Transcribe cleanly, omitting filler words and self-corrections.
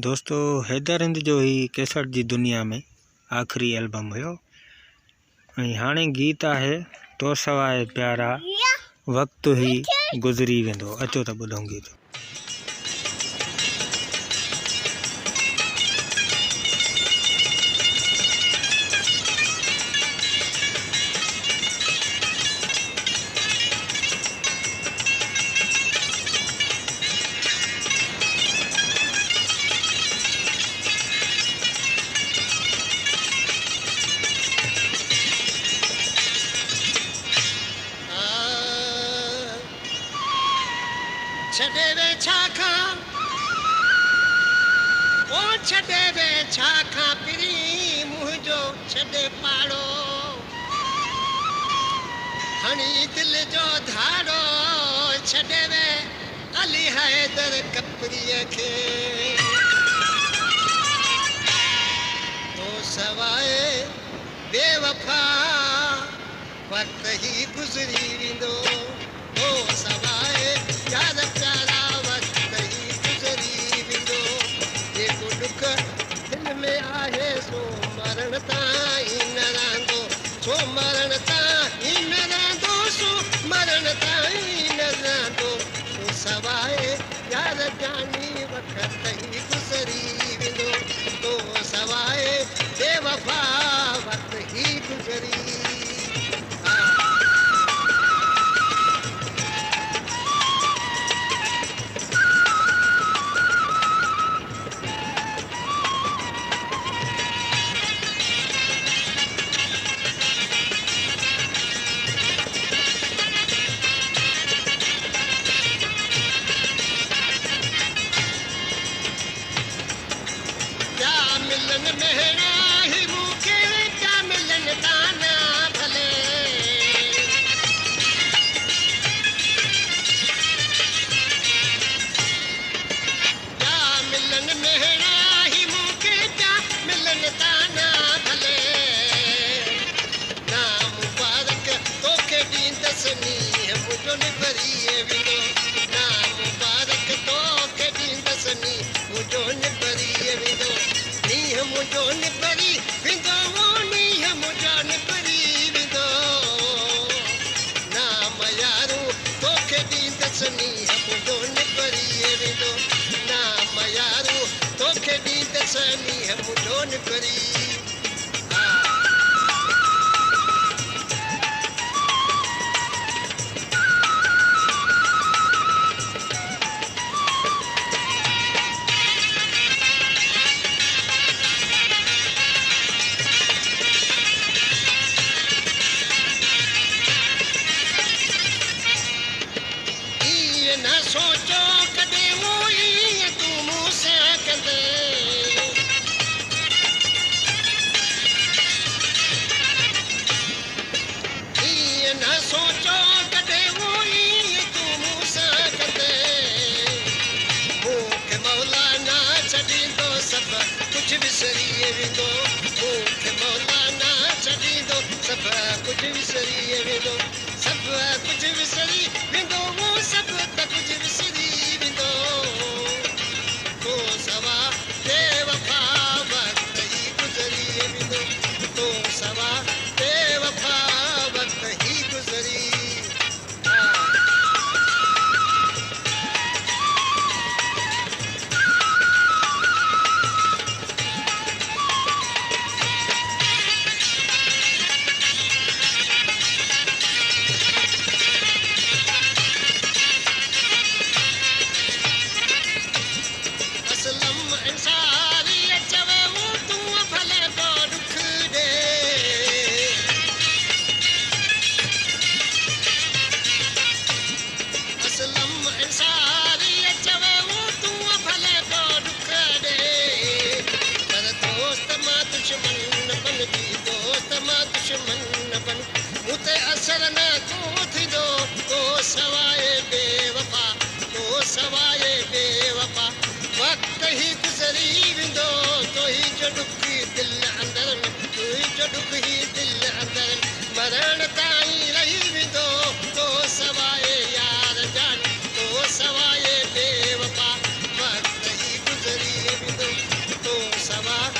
दोस्तों हैदर हिंद जो ही कैसट जी दुनिया में आखिरी एल्बम हुयो। हाणे गीत आहे तो सवाए प्यारा वक्त ही गुज़री वेंदो। अचो त ॿुधूं गीत। छॾे वे छाखा ओ छॾे वे छाखा पिरी मुंहिंजो छॾे पाड़ो हणी दिल जो धाड़ो छॾे वे अली हैदर कपरीअ खे तो सवाए बेवफा वक्त ही गुज़री वेंदो। तो सवाए यार प्यारा वक्त ही गुज़री वेंदो। जेको दुख दिल में आहे सो मरण ताईं न रहंदो। सो मरण ताईं न रहंदो। सो मरण ताईं न रहंदो। तो सवाए यार जानी वक्त ही गुज़री वेंदो। तो सवाए बेवफा वक्त ही गुज़री। मिलन मेहरा ही मुके क्या मिलन ताना भले क्या मिलन मेहरा ही मुके क्या मिलन ताना भले ना मुबारक तोखे ॾींदसि मुंहिंजो निभरी वेंदो। ना मुबारक तोखे ॾींदसि मुंहिंजो निभरी वेंदो। नीह मुंहिंजो निभरी वेंदो। नीह मुंहिंजो निभरी वेंदो। नाम यारो तोखे ॾींदसि नीह मुंहिंजो निभरी वेंदो। नाम यारो तोखे ॾींदसि नीह मुंहिंजो निभरी। न सोचो कॾहिं वो ईअं तूं मूं सां कंदे। ईअं न सोचो कॾहिं वो ईअं तूं मूं सां कंदे। मूंखे मौला ना छॾींदो सभु कुझु विसरी वेंदो। मूंखे मौला ना छॾींदो सभु कुझु विसरी वेंदो। सभु कुझु विसरी वेंदो। वो सभु त कुझु विसरी वेंदो। तो सवा बेवफा वक्त ही गुज़री वेंदो। तो सवा बेवफा वक्त ही गुज़री। असर न को थींदो। तो सवाए बेवफा। तो सवाए बेवफा वक्त ही गुज़री वेंदो। तो ही जो डुकी दिल अंदर में। तो ही जो डुकी दिल अंदर मरण ताईं रही वेंदो। तो सवाए यार जान। तो सवाए बेवफा वक्त ही गुज़री वेंदो। सवा